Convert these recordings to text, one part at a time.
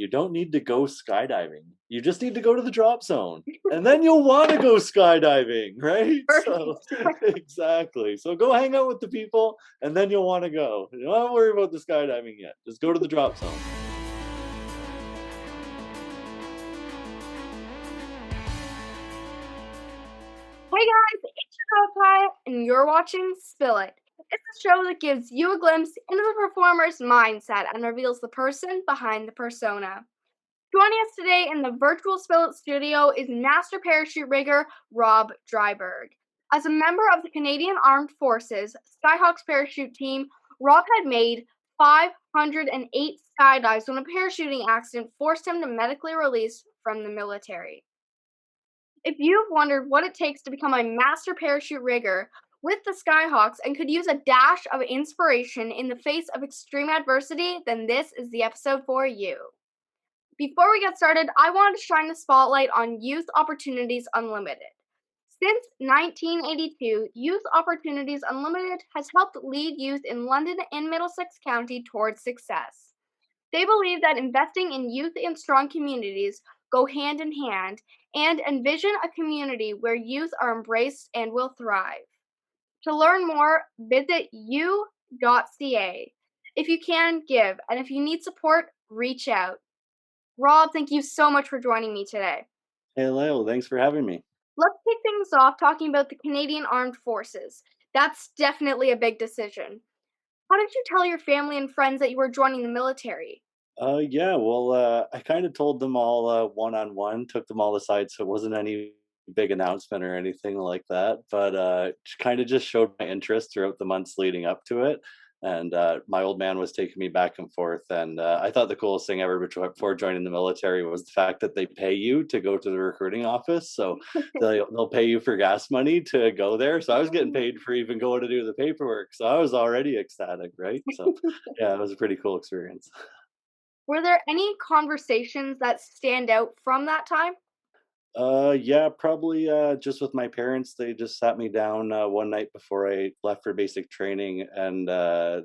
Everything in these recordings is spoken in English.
you don't need to go skydiving. You just need to go to the drop zone, and then you'll want to go skydiving, right? So Perfect. exactly. So go hang out with the people, and then you'll want to go. You don't worry about the skydiving yet. Just go to the drop zone. Hey guys, it's your girl Eccaia, and you're watching Spill It. It's a show that gives you a glimpse into the performer's mindset and reveals the person behind the persona. Joining us today in the virtual Spill It studio is Master Parachute Rigger Rob Dryburgh. As a member of the Canadian Armed Forces SkyHawks Parachute Team, Rob had made 508 skydives when a parachuting accident forced him to medically release from the military. If you've wondered what it takes to become a master parachute rigger with the Skyhawks and could use a dash of inspiration in the face of extreme adversity, then this is the episode for you. Before we get started, I wanted to shine the spotlight on Youth Opportunities Unlimited. Since 1982, Youth Opportunities Unlimited has helped lead youth in London and Middlesex County towards success. They believe that investing in youth and strong communities go hand in hand and envision a community where youth are embraced and will thrive. To learn more, visit u.ca. If you can, give, and if you need support, reach out. Rob, thank you so much for joining me today. Hey, Lyle, thanks for having me. Let's kick things off talking about the Canadian Armed Forces. That's definitely a big decision. How did you tell your family and friends that you were joining the military? Yeah, well, I kind of told them all one on one, took them all aside, so it wasn't any big announcement or anything like that, but kind of just showed my interest throughout the months leading up to it. And my old man was taking me back and forth, and I thought the coolest thing ever before joining the military was the fact that they pay you to go to the recruiting office. So they'll pay you for gas money to go there. So I was getting paid for even going to do the paperwork. So I was already ecstatic, right? So yeah, it was a pretty cool experience. Were there any conversations that stand out from that time? Yeah, probably just with my parents. They just sat me down one night before I left for basic training, and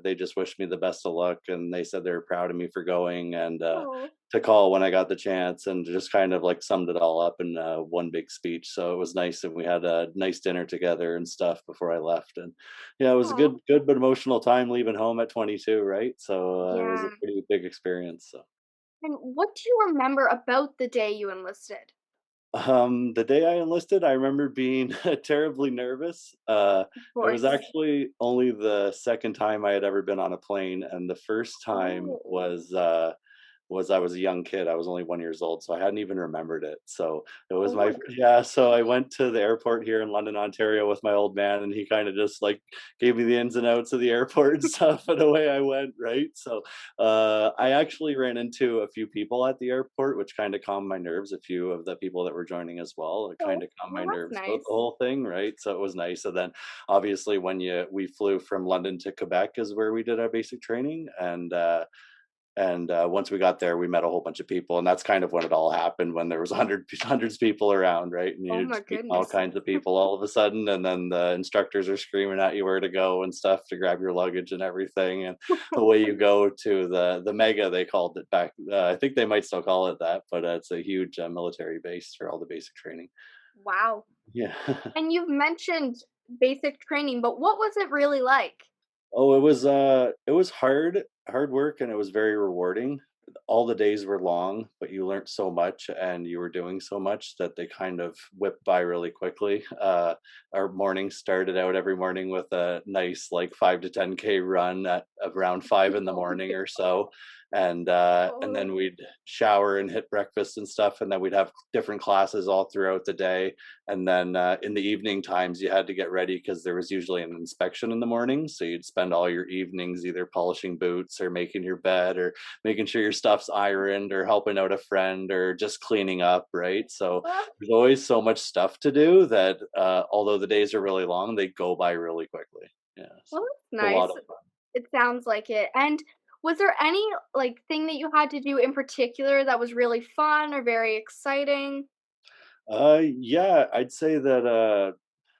they just wished me the best of luck. And they said they were proud of me for going and Oh, to call when I got the chance, and just kind of like summed it all up in one big speech. So it was nice, and we had a nice dinner together and stuff before I left. And yeah, it was a oh, good but emotional time leaving home at 22, right? So it was a yeah. pretty big experience. So. And what do you remember about the day you enlisted? The day I enlisted, I remember being terribly nervous. Of It was course. actually only the second time I had ever been on a plane, and the first time Oh, was I was a young kid. I was only 1 years old, so I hadn't even remembered it. So it was oh my my yeah. So I went to the airport here in London, Ontario, with my old man, and he kind of just like gave me the ins and outs of the airport and stuff, and away I went. Right. So I actually ran into a few people at the airport, which kind of calmed my nerves. A few of the people that were joining as well, it kind oh, of calmed my well, that's nerves about the nice. whole thing. Right. So it was nice. And then obviously when you we flew from London to Quebec is where we did our basic training, and once we got there, we met a whole bunch of people, and that's kind of when it all happened. When there was hundreds of people around, right? And Oh you my just meet all goodness. kinds of people all of a sudden, and then the instructors are screaming at you where to go and stuff to grab your luggage and everything. And away you go to the mega, they called it back. I think they might still call it that, but it's a huge military base for all the basic training. Wow. Yeah. And you've mentioned basic training, but what was it really like? Oh, it was hard work, and it was very rewarding. All the days were long, but you learned so much and you were doing so much that they kind of whipped by really quickly. Our morning started out every morning with a nice like 5 to 10K run at around 5 in the morning or so. And Oh, then we'd shower and hit breakfast and stuff, and then we'd have different classes all throughout the day. And then in the evening times, you had to get ready because there was usually an inspection in the morning. So you'd spend all your evenings either polishing boots or making your bed or making sure your stuff's ironed or helping out a friend or just cleaning up, right? So well, there's always so much stuff to do that although the days are really long, they go by really quickly. Yeah. well, So that's it's a lot nice. of fun. It sounds like it. And was there any like thing that you had to do in particular that was really fun or very exciting? Yeah, I'd say that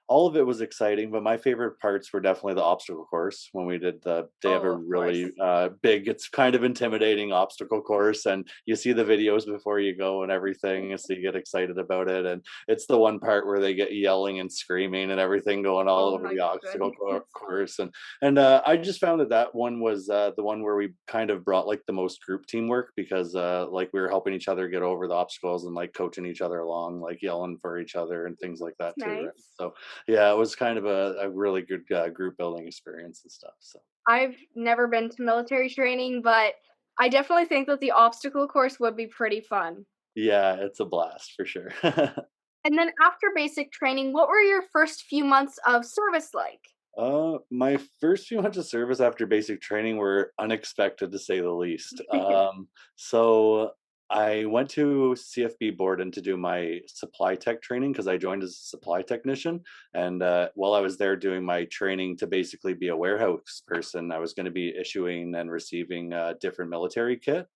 all of it was exciting, but my favorite parts were definitely the obstacle course when we did they have Oh, a of course. really big, it's kind of intimidating obstacle course, and you see the videos before you go and everything, so you get excited about it. And it's the one part where they get yelling and screaming and everything going all Oh over my the obstacle goodness. course. And I just found that that one was the one where we kind of brought like the most group teamwork, because like we were helping each other get over the obstacles and like coaching each other along, like yelling for each other and things like that too, right? Nice. So yeah, it was kind of a really good group building experience and stuff. So I've never been to military training, but I definitely think that the obstacle course would be pretty fun. yeah, it's a blast for sure. And then after basic training, what were your first few months of service like? My first few months of service after basic training were unexpected to say the least. So I went to CFB Borden to do my supply tech training because I joined as a supply technician. And while I was there doing my training to basically be a warehouse person, I was going to be issuing and receiving different military kit,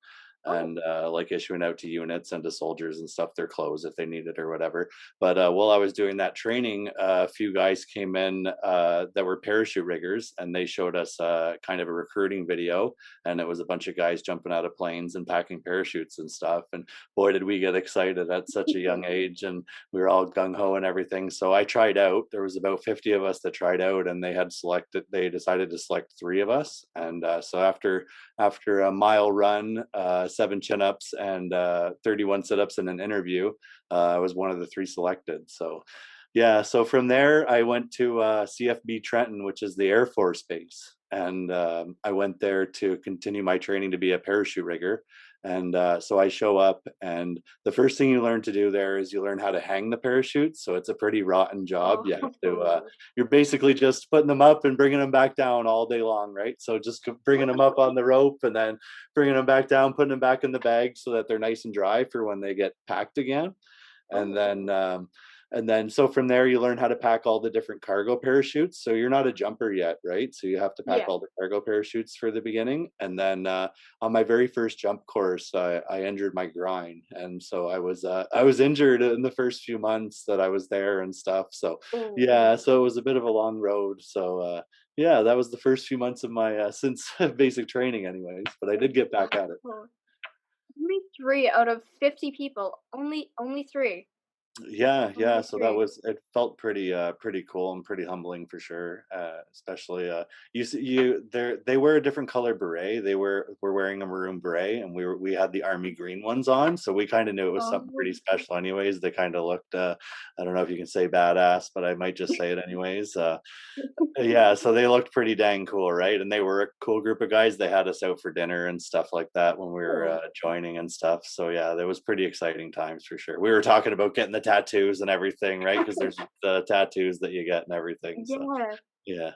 Oh, and like issuing out to units and to soldiers and stuff their clothes if they needed or whatever. But while I was doing that training, a few guys came in that were parachute riggers, and they showed us kind of a recruiting video, and it was a bunch of guys jumping out of planes and packing parachutes and stuff. And boy, did we get excited at such a young age, and we were all gung ho and everything. So I tried out. There was about 50 of us that tried out, and they decided to select three of us. And so after a mile run, 7 chin-ups, and 31 sit-ups and an interview, I was one of the three selected. So yeah, so from there I went to CFB Trenton, which is the Air Force base, and I went there to continue my training to be a parachute rigger. And so I show up, and the first thing you learn to do there is you learn how to hang the parachute. So it's a pretty rotten job. You have to oh, you're basically just putting them up and bringing them back down all day long, right? So just bringing them up on the rope, and then bringing them back down, putting them back in the bag so that they're nice and dry for when they get packed again. And oh, then so from there you learn how to pack all the different cargo parachutes. So you're not a jumper yet, right? So you have to pack yeah. all the cargo parachutes for the beginning. And then on my very first jump course, I injured my groin, and so I was injured in the first few months that I was there and stuff. So Oh, yeah, so it was a bit of a long road. So yeah, that was the first few months of my since basic training, anyways. But I did get back at it. oh. Only 3 out of 50 people. Only 3. Yeah, yeah, Only so that 3. was, it felt pretty cool and pretty humbling for sure. Especially you see you there they wear a different color beret. Were wearing a maroon beret, and we had the army green ones on, so we kind of knew it was something Oh. pretty special anyways. They kind of looked I don't know if you can say badass, but I might just say it anyways. Yeah, so they looked pretty dang cool, right? And they were a cool group of guys. They had us out for dinner and stuff like that when we were Oh, joining and stuff. So yeah, there was pretty exciting times for sure. We were talking about getting the tattoos and everything, right? Because there's the tattoos that you get and everything. So yeah. yeah.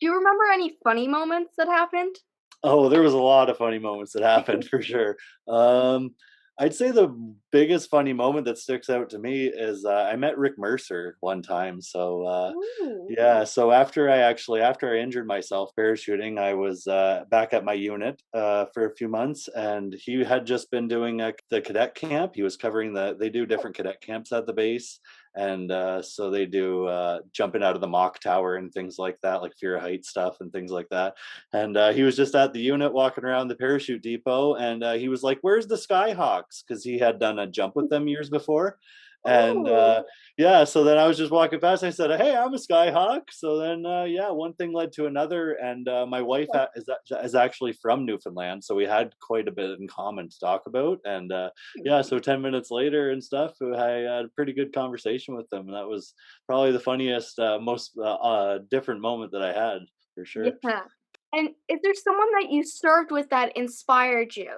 Do you remember any funny moments that happened? Oh, there was a lot of funny moments that happened for sure. Um, I'd say the biggest funny moment that sticks out to me is I met Rick Mercer one time. So Ooh. yeah, so after I injured myself parachuting, I was back at my unit for a few months, and he had just been doing the cadet camp. He was covering they do different cadet camps at the base, and so they do jumping out of the mock tower and things like that, like fear of height stuff and things like that. And he was just at the unit walking around the parachute depot, and he was like, "Where's the Skyhawks?" Because he had done a jump with them years before. And Ooh. yeah, so then I was just walking past. I said, "Hey, I'm a Skyhawk." So then, yeah, one thing led to another, and my wife is actually from Newfoundland, so we had quite a bit in common to talk about. And yeah, so 10 minutes later and stuff, I had a pretty good conversation with them, and that was probably the funniest, most different moment that I had for sure. Yeah. And is there someone that you served with that inspired you?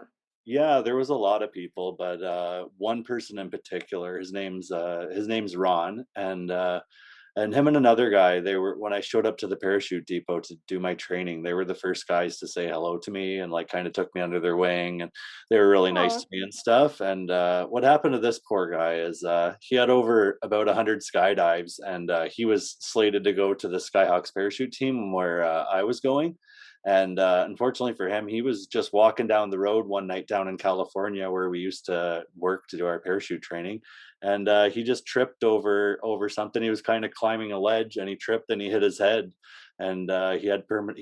Yeah, there was a lot of people, but one person in particular, his name's Ron, and him and another guy, they were when I showed up to the parachute depot to do my training, they were the first guys to say hello to me and like kind of took me under their wing, and they were really nice Oh, to me and stuff. And what happened to this poor guy is he had over about 100 skydives, and he was slated to go to the SkyHawks Parachute Team where I was going. And unfortunately for him, he was just walking down the road one night down in California where we used to work to do our parachute training, and he just tripped over something. He was kind of climbing a ledge, and he tripped and he hit his head, and he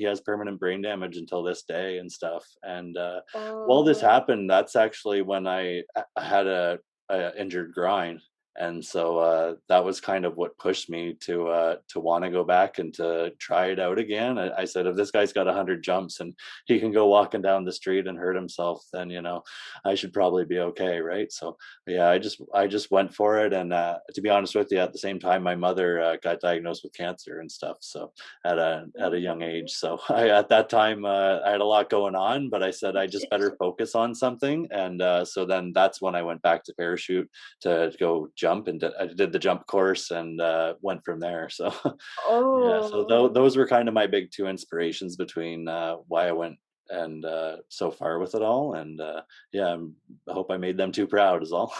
has permanent brain damage until this day and stuff. And while this Oh. happened, that's actually when I had a injured groin, and so that was kind of what pushed me to want to go back and to try it out again. I said, if this guy's got 100 jumps and he can go walking down the street and hurt himself, then I should probably be okay, right? So yeah, I just went for it. And to be honest with you, at the same time, my mother got diagnosed with cancer and stuff, so at a young age. So at that time, I had a lot going on, but I said I just better focus on something. And so then that's when I went back to parachute to go jump, and I did the jump course and went from there. So yeah, so Oh. those were kind of my big two inspirations between why I went and so far with it all. And yeah, I hope I made them too proud, is all.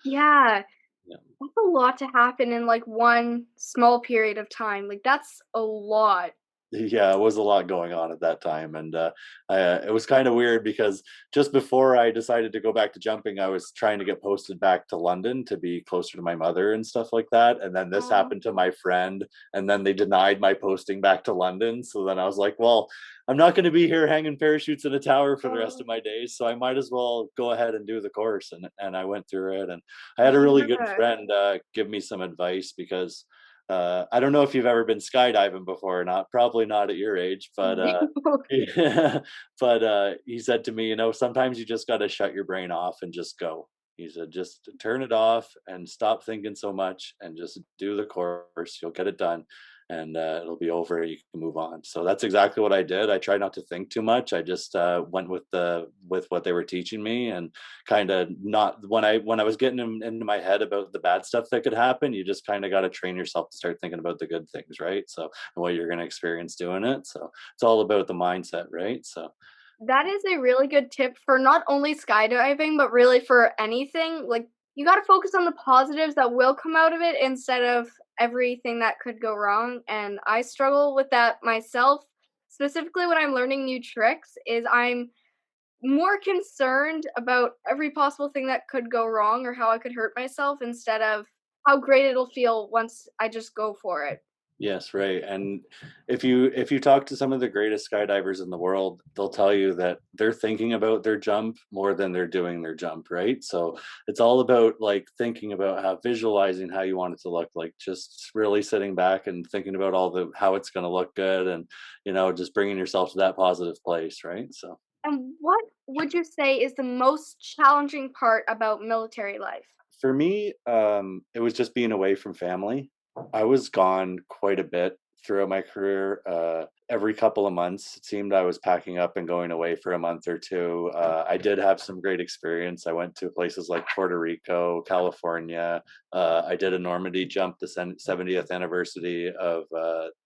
Yeah. Yeah. That's a lot to happen in, like, one small period of time, like, that's a lot. Yeah, it was a lot going on at that time, and it was kind of weird because just before I decided to go back to jumping, I was trying to get posted back to London to be closer to my mother and stuff like that. And then this Oh. happened to my friend, and then they denied my posting back to London. So then I was like, well, I'm not going to be here hanging parachutes in a tower for the rest Oh. of my days, so I might as well go ahead and do the course. And I went through it, and I had a really good Yeah. friend give me some advice because I don't know if you've ever been skydiving before or not. Probably not at your age, but yeah, but he said to me, sometimes you just got to shut your brain off and just go. He said, just turn it off and stop thinking so much and just do the course. You'll get it done, and it'll be over. You can move on. So that's exactly what I did. I tried not to think too much. I just went with what they were teaching me, and kind of not when I was getting into my head about the bad stuff that could happen. You just kind of got to train yourself to start thinking about the good things, right? So and what you're going to experience doing it. So it's all about the mindset, right? So That is a really good tip for not only skydiving, but really for anything. Like, you gotta focus on the positives that will come out of it instead of everything that could go wrong, and I struggle with that myself. Specifically when I'm learning new tricks, is I'm more concerned about every possible thing that could go wrong or how I could hurt myself instead of how great it'll feel once I just go for it. yes, right. And if you talk to some of the greatest skydivers in the world, they'll tell you that they're thinking about their jump more than they're doing their jump, right? So it's all about like thinking about how visualizing how you want it to look, like just really sitting back and thinking about all the how it's going to look good, and just bringing yourself to that positive place, right? So And what would you say is the most challenging part about military life? for me, it was just being away from family. I was gone quite a bit throughout my career. Every couple of months, it seemed I was packing up and going away for a month or two. I did have some great experience. I went to places like Puerto Rico, California. I did a Normandy jump, the 70th anniversary of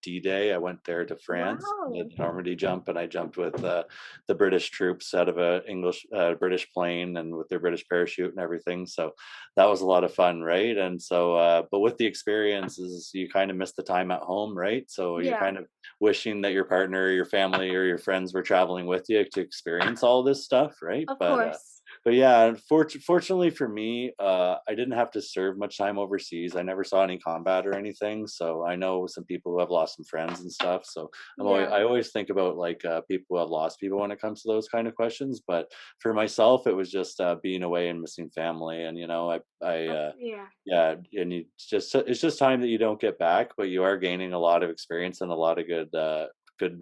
D-Day. I went there to France, did Wow. the Normandy jump, and I jumped with the British troops out of a English British plane and with their British parachute and everything. So that was a lot of fun, right? And so, but with the experiences, you kind of miss the time at home, right? So you're Yeah, kind of wishing that your partner, or your family, or your friends were traveling with you to experience all this stuff, right? of But course. yeah, fortunately for me, I didn't have to serve much time overseas. I never saw any combat or anything, so I know some people who have lost some friends and stuff. So Yeah. I always think about like people who have lost people when it comes to those kind of questions. But for myself, it was just being away and missing family, and Yeah. yeah, and it's just time that you don't get back, but you are gaining a lot of experience and a lot of good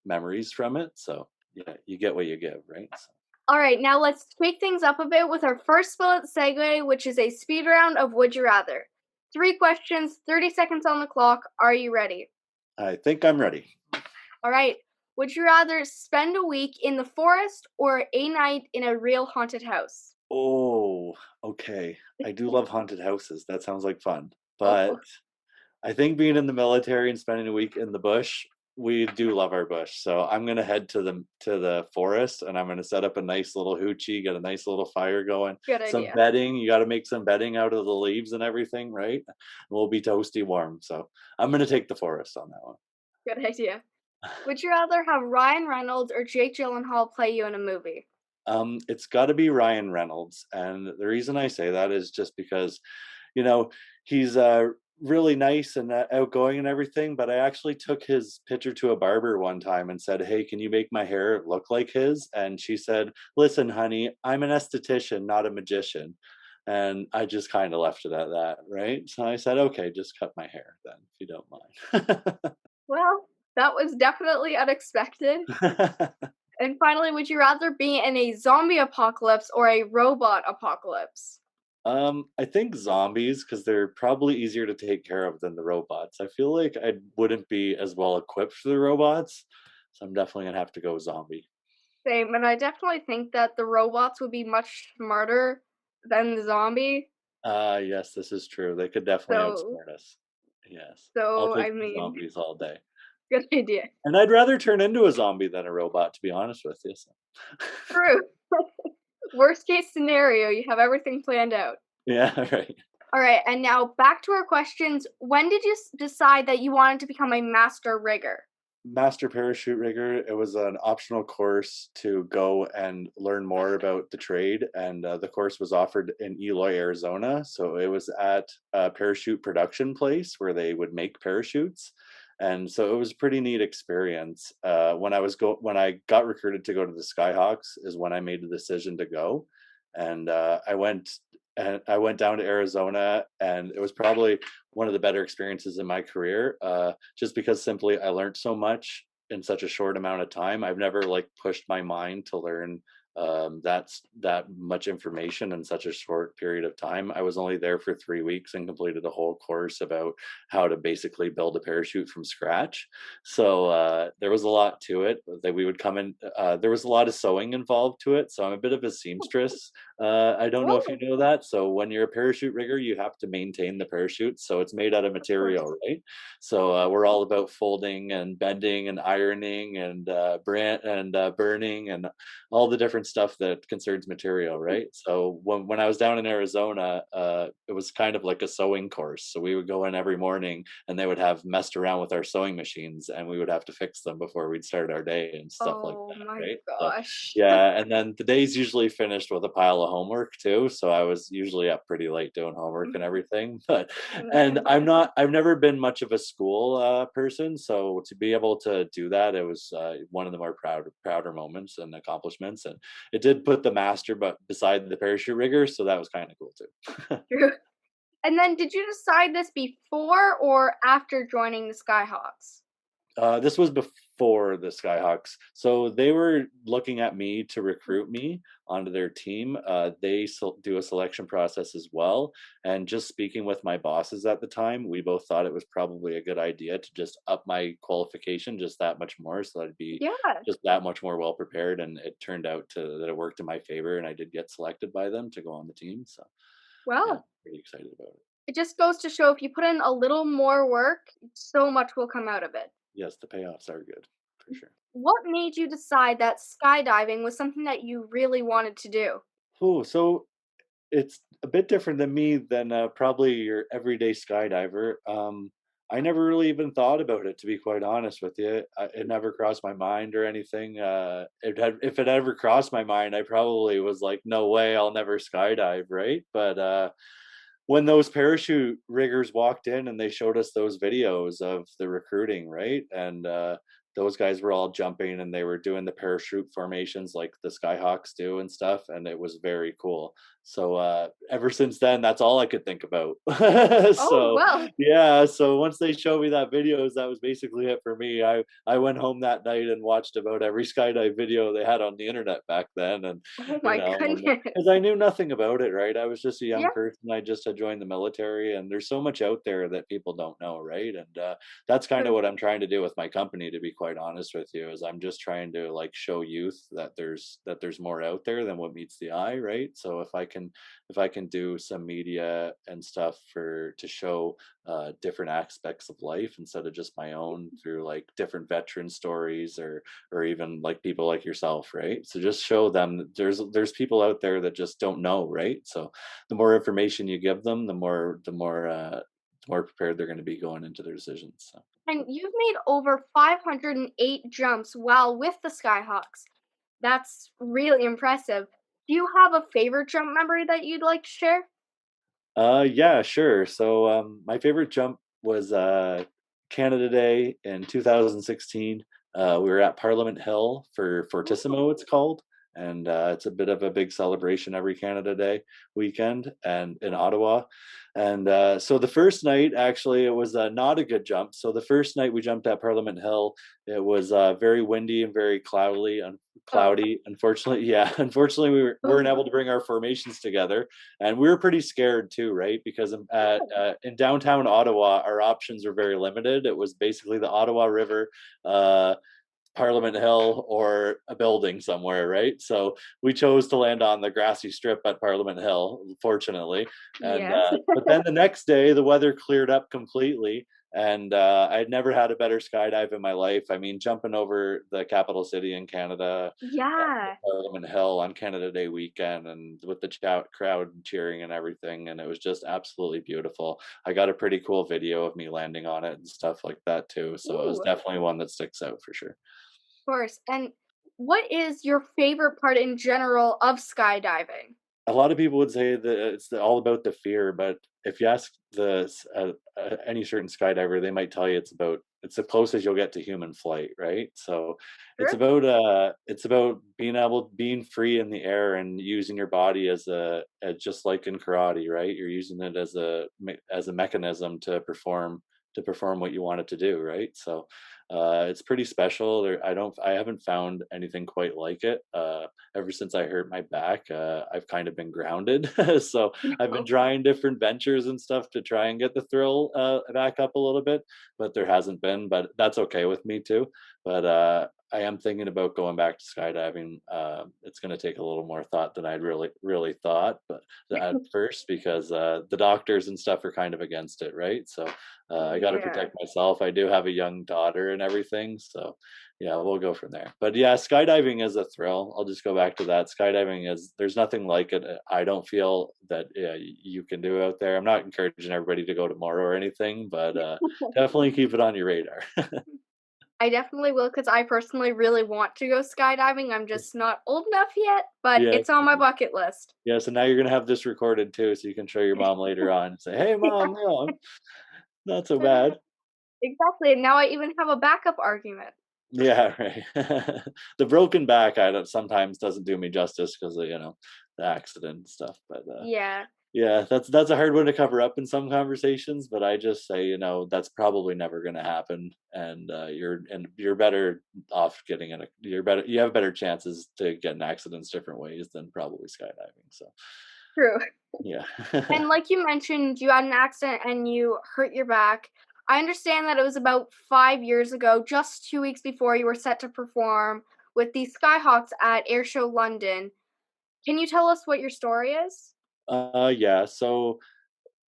memories from it. So yeah, you get what you give, right? So. All right, now let's tweak things up a bit with our first split segue, which is a speed round of Would You Rather. 3 questions, 30 seconds on the clock. Are you ready? I think I'm ready. All right. Would you rather spend a week in the forest or a night in a real haunted house? Oh, okay. I do love haunted houses. That sounds like fun. But Oh, I think being in the military and spending a week in the bush, we do love our bush. So I'm gonna head to the forest, and I'm gonna set up a nice little hoochie, get a nice little fire going, good some idea. bedding. You got to make some bedding out of the leaves and everything, right? We'll be toasty warm. So I'm gonna take the forest on that one. Good idea. Would you rather have Ryan Reynolds or Jake Gyllenhaal play you in a movie? It's gotta be Ryan Reynolds, and the reason I say that is just because, you know, he's, really nice and, outgoing and everything, but I actually took his picture to a barber one time and said, "Hey, can you make my hair look like his?" And she said, "Listen, honey, I'm an esthetician, not a magician." And I just kinda left it at that, right? So I said, "Okay, just cut my hair then, if you don't mind." Well, that was definitely unexpected. And finally, would you rather be in a zombie apocalypse or a robot apocalypse? I think zombies, because 'cause they're probably easier to take care of than the robots. I feel like I wouldn't be as well equipped for the robots, so I'm definitely gonna have to go zombie. Same, and I definitely think that the robots would be much smarter than the zombie. Yes, this is true. They could definitely So, outsmart us. Yes. I'll so take I the mean, zombies all day. good idea. And I'd rather turn into a zombie than a robot, to be honest with you, so. True. Worst case scenario, you have everything planned out. Yeah, right. All right, and now back to our questions. When did you decide that you wanted to become a master rigger? Master parachute rigger, it was an optional course to go and learn more about the trade, and the course was offered in Eloy, Arizona. So it was at a parachute production place where they would make parachutes, and so it was a pretty neat experience. When I got recruited to go to the Skyhawks is when I made the decision to go, and I went down to Arizona, and it was probably one of the better experiences in my career. Just because simply I learned so much in such a short amount of time. I've never like pushed my mind to learn that much information in such a short period of time. I was only there for 3 weeks and completed a whole course about how to basically build a parachute from scratch. So there was a lot to it that we would come in. There was a lot of sewing involved to it. So I'm a bit of a seamstress. I don't know if you Oh, know that. So when you're a parachute rigger, you have to maintain the parachute. So it's made out of of course. material, right? So we're all about folding and bending and ironing and burning and all the different stuff that concerns material, right? So when I was down in Arizona, it was kind of like a sewing course. So we would go in every morning, and they would have messed around with our sewing machines, and we would have to fix them before we'd start our day and stuff like Oh that, my right? So gosh. yeah, and then the days usually finished with a pile of homework too, so I was usually up pretty late doing homework and everything, but and I've never been much of a school, person, so to be able to do that, it was, one of the more prouder moments and accomplishments, and it did put the master but beside the parachute rigger, so that was kinda cool too. True. And then did you decide this before or after joining the Skyhawks? This was before the Skyhawks. So they were looking at me to recruit me onto their team. They do a selection process as well. And just speaking with my bosses at the time, we both thought it was probably a good idea to just up my qualification just that much more. So I'd be Yeah. just that much more well prepared. And it turned out that it worked in my favor. And I did get selected by them to go on the team. So yeah, Well, pretty excited about it. it just goes to show if you put in a little more work, so much will come out of it. Yes, the payoffs are good for sure. What made you decide that skydiving was something that you really wanted to do? Oh, so it's a bit different than me than, probably your everyday skydiver. I never really even thought about it, to be quite honest with you. It never crossed my mind or anything. If it ever crossed my mind, I probably was like, "No way, I'll never skydive," right? But, when those parachute riggers walked in and they showed us those videos of the recruiting, right? And those guys were all jumping and they were doing the parachute formations like the Skyhawks do and stuff, and it was very cool. So ever since then, that's all I could think about. Oh, So well. yeah, so once they showed me that videos, that was basically it for me. I went home that night and watched about every skydive video they had on the internet back then, and Oh you my know, because goodness. I knew nothing about it, right? I was just a young Yeah, person. I just had joined the military, and there's so much out there that people don't know, right? And that's kind of true. what I'm trying to do with my company, to be quite honest with you, is I'm just trying to like show youth that there's more out there than what meets the eye, right? So if I can do some media and stuff for to show different aspects of life instead of just my own through like different veteran stories or even like people like yourself, right? So just show them that there's people out there that just don't know, right? So the more information you give them, the more prepared they're going to be going into their decisions. So. And you've made over 508 jumps while with the Skyhawks. That's really impressive. Do you have a favorite jump memory that you'd like to share? Yeah, sure. So, my favorite jump was Canada Day in 2016. We were at Parliament Hill for Fortissimo, it's called, and it's a bit of a big celebration every Canada Day weekend, and in Ottawa. And so the first night, actually, it was not a good jump. So the first night we jumped at Parliament Hill, it was very windy and very Oh. cloudy. Unfortunately, yeah, unfortunately, weren't able to bring our formations together, and we were pretty scared too, right? Because in downtown Ottawa, our options were very limited. It was basically the Ottawa River, uh, Parliament Hill, or a building somewhere, right? So we chose to land on the grassy strip at Parliament Hill, fortunately. And Yes. but then the next day, the weather cleared up completely, and I'd never had a better skydive in my life. I mean, jumping over the capital city in Canada, Yeah. Parliament Hill on Canada Day weekend, and with the crowd cheering and everything, and it was just absolutely beautiful. I got a pretty cool video of me landing on it and stuff like that too. So it was Ooh, of definitely one that sticks out for sure. course. And what is your favorite part in general of skydiving? A lot of people would say that all about the fear, but if you ask any certain skydiver, they might tell you it's the closest you'll get to human flight, right? So Sure. it's about being free in the air and using your body just like in karate, right? You're using it as a mechanism to perform what you want it to do, right? So it's pretty special. I haven't found anything quite like it. Ever since I hurt my back, I've kind of been grounded. So I've been Oh, trying different ventures and stuff to try and get the thrill back up a little bit, but there hasn't been. But that's okay with me too. But I am thinking about going back to skydiving. It's going to take a little more thought than I'd really thought, but at first because the doctors and stuff are kind of against it, right? So I got to yeah. protect myself. I do have a young daughter and everything, so yeah, we'll go from there. But yeah, skydiving is a thrill. I'll just go back to that. Skydiving is there's nothing like it. I don't feel that you can do out there. I'm not encouraging everybody to go tomorrow or anything, but definitely keep it on your radar. I definitely will because I personally really want to go skydiving. I'm just not old enough yet, but Yeah, it's on my bucket list. yeah. So now you're gonna have this recorded too, so you can show your mom later on and say, "Hey, mom, no, not so Yeah. bad." Exactly. And now I even have a backup argument. Yeah, right. The broken back, I don't sometimes doesn't do me justice because of, the accident and stuff, but, Yeah. yeah, that's a hard one to cover up in some conversations, but I just say, that's probably never gonna happen, and, you're better off getting in a you have better chances to get in accidents different ways than probably skydiving, so, True. yeah. And like you mentioned, you had an accident and you hurt your back. I understand that it was about 5 years ago, just 2 weeks before you were set to perform with the Skyhawks at Airshow London. Can you tell us what your story is? Yeah, so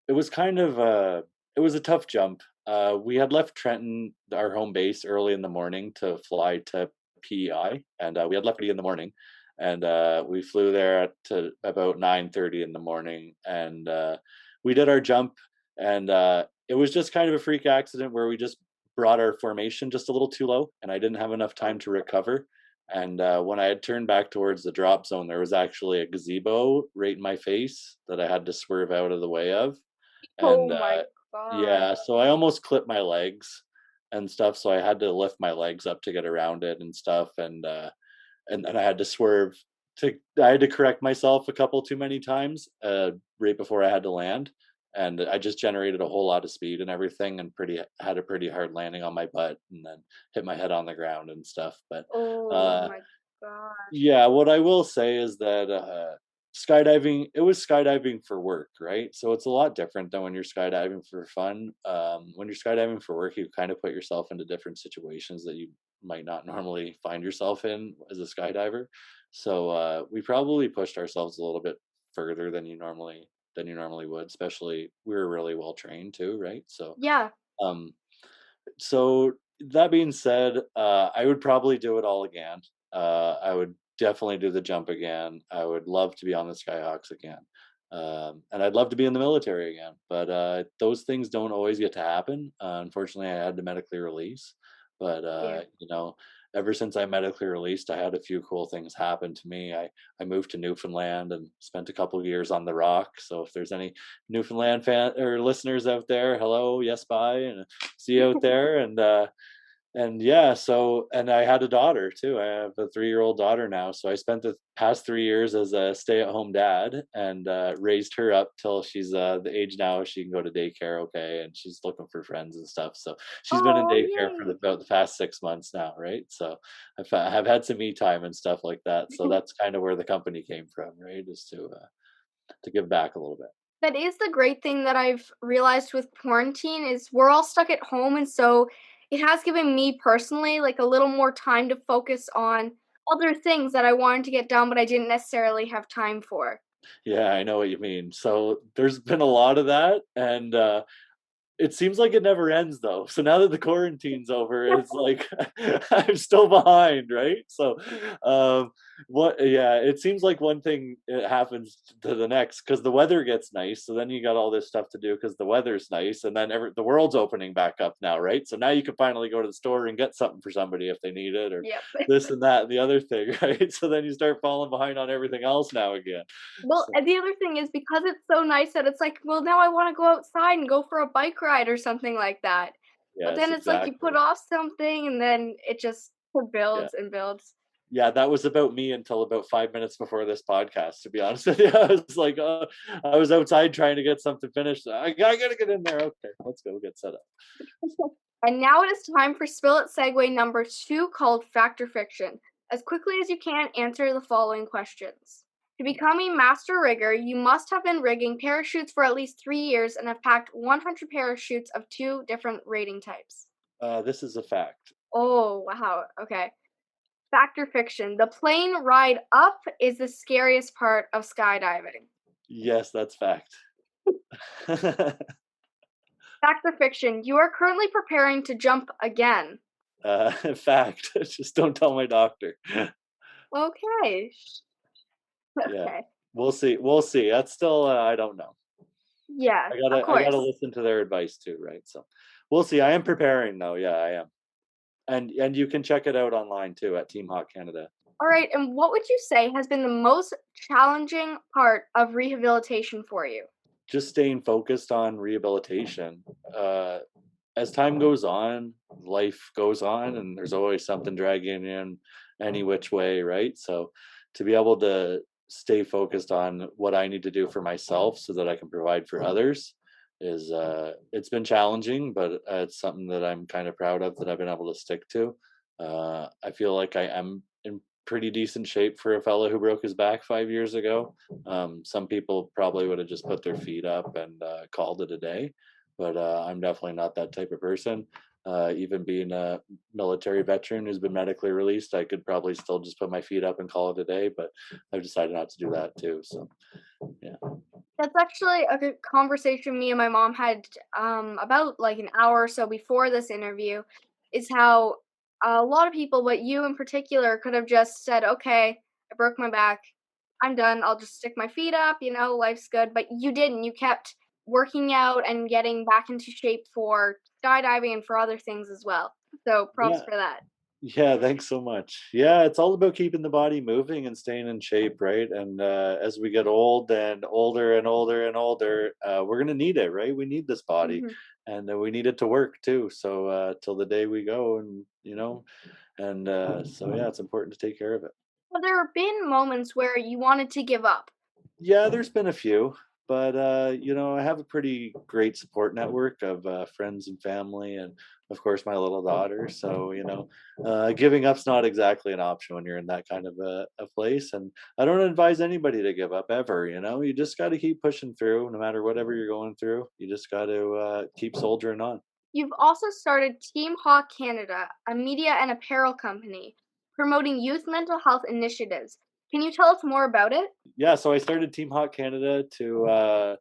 it was kind of it was a tough jump. We had left Trenton, our home base, early in the morning to fly to PEI, and we had left early in the morning, and we flew there to about 9:30 in the morning, and we did our jump, and it was just kind of a freak accident where we just brought our formation just a little too low, and I didn't have enough time to recover. And when I had turned back towards the drop zone, there was actually a gazebo right in my face that I had to swerve out of the way of, Oh and my gosh. yeah, so I almost clipped my legs and stuff, so I had to lift my legs up to get around it and stuff, and then I had to swerve I had to correct myself a couple too many times, right before I had to land, and I just generated a whole lot of speed and everything, and pretty had a pretty hard landing on my butt, and then hit my head on the ground and stuff. But Oh uh, my gosh. yeah, what I will say is that it was skydiving for work, right? So it's a lot different than when you're skydiving for fun. When you're skydiving for work, you kind of put yourself into different situations that you might not normally find yourself in as a skydiver. So we probably pushed ourselves a little bit further than you normally would, especially we were really well trained too, right? Yeah. Um, so that being said, I would probably do it all again. I would definitely do the jump again. I would love to be on the Skyhawks again. And I'd love to be in the military again, but those things don't always get to happen. Unfortunately, I had to medically release, but Yeah. ever since I medically released, I had a few cool things happen to me. I moved to Newfoundland and spent a couple of years on the Rock. So if there's any Newfoundland fan or listeners out there, hello, yes, bye, and see you out there. And yeah, so and I had a daughter too. I have a 3-year-old daughter now. So I spent the past 3 years as a stay-at-home dad and raised her up till she's the age now she can go to daycare, okay, and she's looking for friends and stuff. So she's been in Oh, daycare for yay. about the past 6 months now, right? So I've had some me time and stuff like that. So that's kind of where the company came from, right? Is to give back a little bit. That is the great thing that I've realized with quarantine is we're all stuck at home, and so it has given me personally, like, a little more time to focus on other things that I wanted to get done, but I didn't necessarily have time for. Yeah, I know what you mean. So there's been a lot of that, and it seems like it never ends though. So now that the quarantine's over, it's like I'm still behind, right? So, um, yeah, it seems like one thing happens to the next because the weather gets nice. So then you got all this stuff to do because the weather's nice, and then the world's opening back up now, right? So now you can finally go to the store and get something for somebody if they need it, or Yep. this and that and the other thing, right? So then you start falling behind on everything else now again. Well, So and the other thing is because it's so nice that it's like, well, now I wanna go outside and go for a bike ride or something like that. But yes, then it's like you put exactly. off something and then it just Yeah. builds and builds. Yeah, that was about me until about 5 minutes before this podcast, to be honest with you. I was like, I was outside trying to get something finished. I gotta get in there. Okay, let's go get set up. And now it is time for Spill It segue number 2 called Fact or Fiction. As quickly as you can, answer the following questions. To become a master rigger, you must have been rigging parachutes for at least 3 years and have packed 100 parachutes of 2 different rating types. This is a fact. Oh, wow. Okay. Fact or fiction? The plane ride up is the scariest part of skydiving. Yes, that's fact. Fact or fiction? You are currently preparing to jump again. Fact. Just don't tell my doctor. Okay. Yeah, Okay. we'll see. We'll see. That's still I don't know. Yeah, of I gotta course. listen to their advice too, right? So we'll see. I am preparing though. Yeah, I am. And you can check it out online too at Team Hawk Canada. All right, and what would you say has been the most challenging part of rehabilitation for you? Just staying focused on rehabilitation. As time goes on, life goes on, and there's always something dragging in any which way, right? So to be able to stay focused on what I need to do for myself so that I can provide for others is it's been challenging, but it's something that I'm kind of proud of that I've been able to stick to. I feel like I am in pretty decent shape for a fellow who broke his back 5 years ago. Some people probably would have just put their feet up and called it a day, but I'm definitely not that type of person. Even being a military veteran who's been medically released, I could probably still just put my feet up and call it a day, but I've decided not to do that too. So, yeah. That's actually a good conversation me and my mom had about like an hour or so before this interview. Is how a lot of people, but you in particular, could have just said, "Okay, I broke my back. I'm done. I'll just stick my feet up. Life's good." But you didn't. You kept working out and getting back into shape for skydiving and for other things as well. So props Yeah. for that. Yeah, thanks so much. Yeah, it's all about keeping the body moving and staying in shape, right? And as we get old and older and older and older, we're gonna need it, right? We need this body, Mhm. and we need it to work too. So till the day we go, and and so yeah, it's important to take care of it. Have there been moments where you wanted to give up? Yeah, there's been a few, but I have a pretty great support network of friends and family, and of course my little daughter. So giving up's not exactly an option when you're in that kind of a place. And I don't advise anybody to give up ever. You just got to keep pushing through, no matter whatever you're going through. You just got to keep soldiering on. You've also started Team Hawk Canada, a media and apparel company promoting youth mental health initiatives. Can you tell us more about it? Yeah, so I started Team Hawk Canada to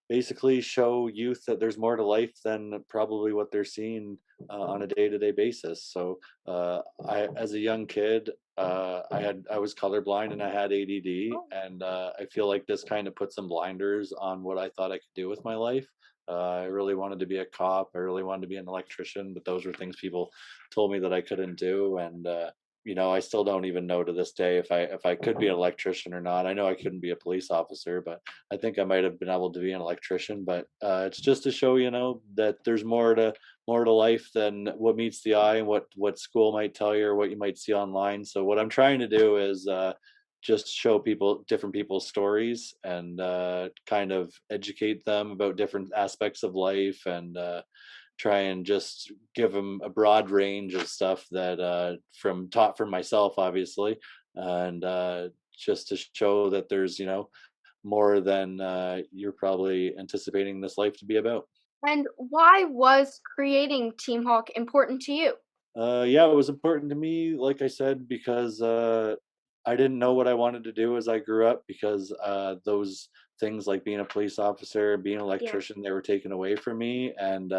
basically show youth that there's more to life than probably what they're seeing on a day-to-day basis. So as a young kid, I was colorblind and I had ADD, Oh. and I feel like this kind of put some blinders on what I thought I could do with my life. I really wanted to be a cop. I really wanted to be an electrician, but those were things people told me that I couldn't do. And I still don't even know to this day if I could be an electrician or not. I know I couldn't be a police officer, but I think I might have been able to be an electrician. But it's just to show, that there's more to life than what meets the eye and what school might tell you or what you might see online. So what I'm trying to do is just show people different people's stories and kind of educate them about different aspects of life and try and just give them a broad range of stuff that from taught from myself, obviously, and just to show that there's more than you're probably anticipating this life to be about. And why was creating Team Hawk important to you? Yeah, it was important to me, like I said, because I didn't know what I wanted to do as I grew up because those things like being a police officer, being an Yeah. electrician, they were taken away from me, and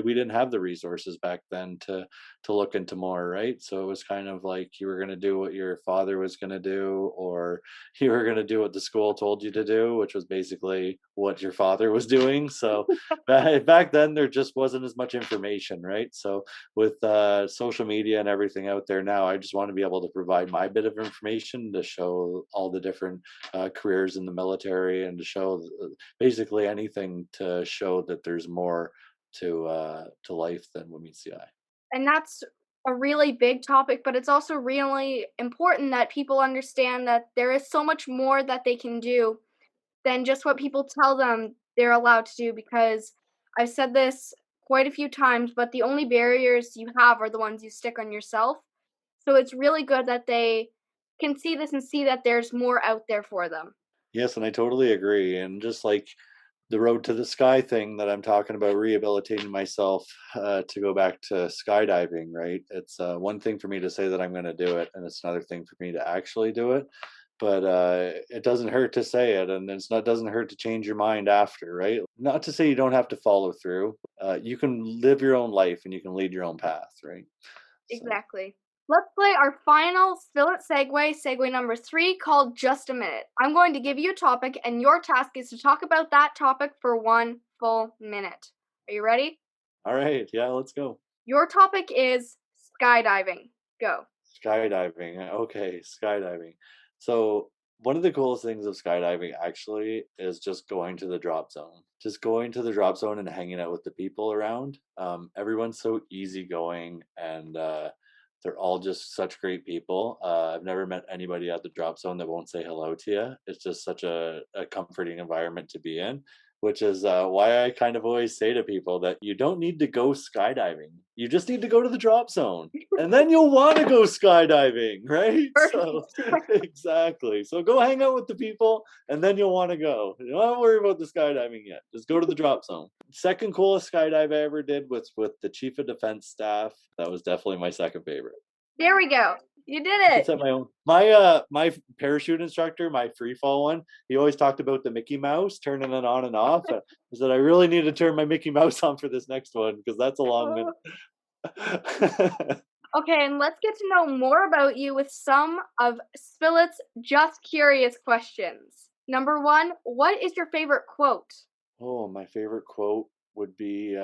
we didn't have the resources back then to look into more, right? So it was kind of like you were going to do what your father was going to do, or you were going to do what the school told you to do, which was basically what your father was doing. So back then, there just wasn't as much information, right? So with social media and everything out there now, I just want to be able to provide my bit of information to show all the different careers in the military and to show basically anything to show that there's more to life than what meets the eye. And that's a really big topic, but it's also really important that people understand that there is so much more that they can do than just what people tell them they're allowed to do, because I've said this quite a few times, but the only barriers you have are the ones you stick on yourself. So it's really good that they can see this and see that there's more out there for them. Yes, and I totally agree. And just like the road to the sky thing that I'm talking about, rehabilitating myself to go back to skydiving, right? It's one thing for me to say that I'm going to do it, and it's another thing for me to actually do it. But it doesn't hurt to say it, and it's not doesn't hurt to change your mind after, right? Not to say you don't have to follow through. You can live your own life and you can lead your own path, right? So, Exactly. Let's play our final Spill It segue number 3, called Just a Minute. I'm going to give you a topic, and your task is to talk about that topic for 1 full minute. Are you ready? all right, yeah, let's go. Your topic is skydiving. Go. Skydiving. Okay, skydiving. So one of the coolest things of skydiving actually is just going to the drop zone. Just going to the drop zone and hanging out with the people around. Everyone's so easygoing and they're all just such great people. I've never met anybody at the drop zone that won't say hello to you. It's just such a comforting environment to be in, which is why I kind of always say to people that you don't need to go skydiving. You just need to go to the drop zone and then you'll want to go skydiving, right? So Perfect. exactly. So go hang out with the people and then you'll want to go. You don't worry about the skydiving yet. Just go to the drop zone. Second coolest skydive I ever did was with the chief of defense staff. That was definitely my second favorite. There we go. You did I could it. set my own. My parachute instructor, my free fall one, he always talked about the Mickey Mouse turning it on and off. I said I really need to turn my Mickey Mouse on for this next one because that's a long Uh, minute. Okay, and let's get to know more about you with some of Spillet's Just Curious questions. Number 1, what is your favorite quote? Oh, my favorite quote would be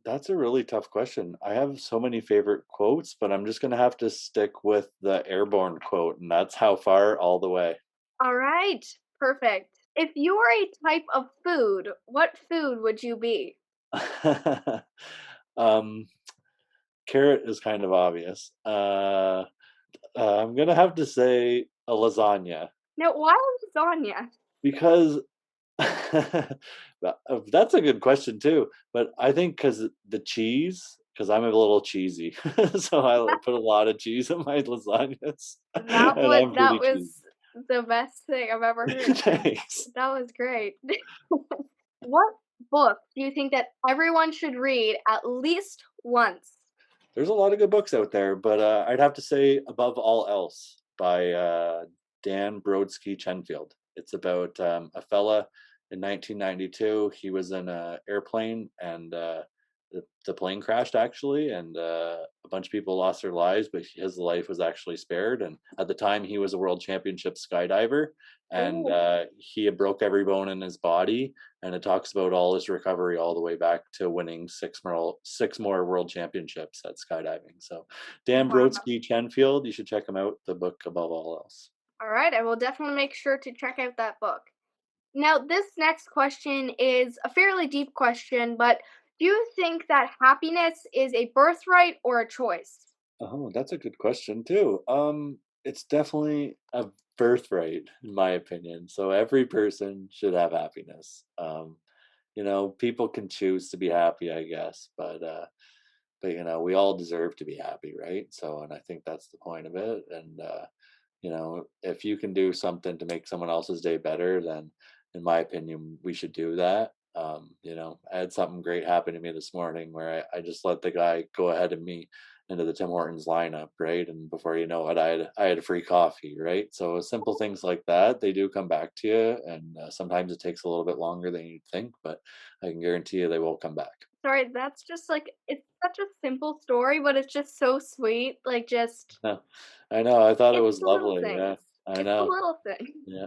that's a really tough question. I have so many favorite quotes, but I'm just going to have to stick with the airborne quote, and that's how far all the way. All right, perfect. If you were a type of food, what food would you be? um, carrot is kind of obvious. I'm going to have to say a lasagna Now, why lasagna? because that's a good question too, but I think because I'm a little cheesy, so I put a lot of cheese in my lasagnas, and I'm That pretty cheesy. was the best thing I've ever heard. Thanks. That was great. What book do you think that everyone should read at least once? There's a lot of good books out there, but I'd have to say "Above All Else" by Dan Brodsky Chenfield. It's about a fella in 1992. He was in an airplane and the plane crashed actually, and a bunch of people lost their lives, but his life was actually spared. And at the time, he was a world championship skydiver, and Oh, he had broke every bone in his body. And it talks about all his recovery all the way back to winning six more world championships at skydiving. So Dan wow. Brodsky Chenfield, you should check him out. The book above all else. All right, I will definitely make sure to check out that book. Now, this next question is a fairly deep question, but do you think that happiness is a birthright or a choice? Oh, that's a good question too. It's definitely a birthright, in my opinion. So every person should have happiness. People can choose to be happy, I guess, but we all deserve to be happy, right? So, and I think that's the point of it. And if you can do something to make someone else's day better, then in my opinion, we should do that. I had something great happen to me this morning where I just let the guy go ahead of me into the Tim Hortons lineup, right? And before you know it, I had a free coffee, right? So simple things like that, they do come back to you, and sometimes it takes a little bit longer than you'd think, but I can guarantee you they will come back. Sorry, that's just like it's such a simple story, but it's just so sweet. Like, just Yeah, I know. I thought it it's was the little lovely. Yeah, things. I It's the know. little things. Yeah.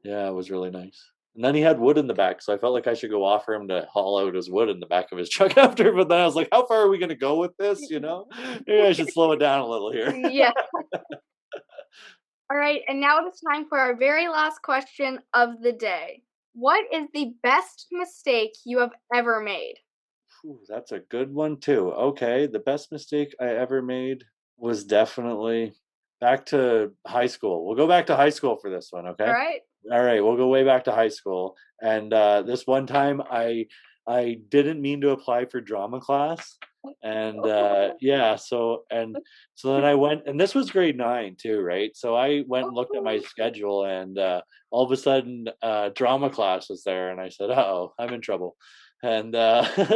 Yeah, it was really nice. And then he had wood in the back, so I felt like I should go offer him to haul out his wood in the back of his truck after, but then I was like, "How far are we gonna go with this?" Maybe I should slow it down a little here. Yeah. All right, and now it is time for our very last question of the day. What is the best mistake you have ever made? Ooh, that's a good one too. Okay, the best mistake I ever made was definitely back to high school. We'll go back to high school for this one, All okay? right. All right, we'll go way back to high school. And this one time I didn't mean to apply for drama class. And yeah, so then I went, and this was grade 9 too, right? So I went and looked at my schedule, and all of a sudden drama class was there, and I said, "Uh-oh, I'm in trouble." And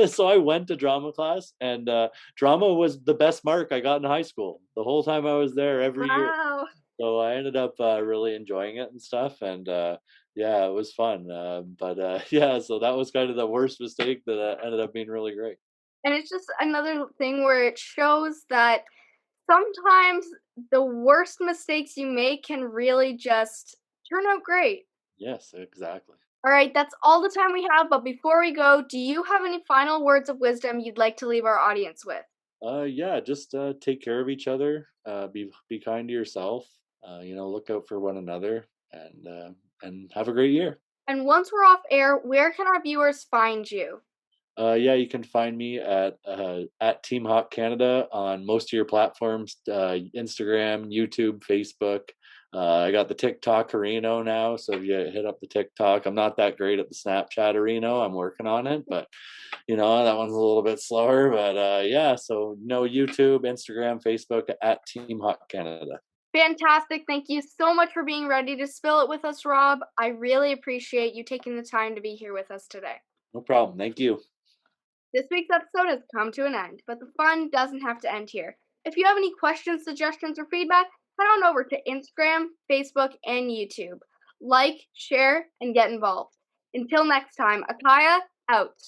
so I went to drama class, and drama was the best mark I got in high school the whole time I was there every year. Wow. So I ended up really enjoying it and stuff, and yeah, it was fun. But yeah, so that was kind of the worst mistake that ended up being really great. And it's just another thing where it shows that sometimes the worst mistakes you make can really just turn out great. Yes, exactly. All right, that's all the time we have. But before we go, do you have any final words of wisdom you'd like to leave our audience with? Yeah, just take care of each other. Be kind to yourself. Look out for one another, and have a great year. And once we're off air, where can our viewers find you? Yeah, you can find me at Team Hawk Canada on most of your platforms: Instagram, YouTube, Facebook. I got the TikTok Reno now, so if you hit up the TikTok, I'm not that great at the Snapchat Reno. I'm working on it, but that one's a little bit slower. But yeah, so no YouTube, Instagram, Facebook at Team Hawk Canada. Fantastic. Thank you so much for being ready to spill it with us, Rob. I really appreciate you taking the time to be here with us today. No problem. Thank you. This week's episode has come to an end, but the fun doesn't have to end here. If you have any questions, suggestions, or feedback, head on over to Instagram, Facebook, and YouTube. Like, share, and get involved. Until next time, Eccaia, out.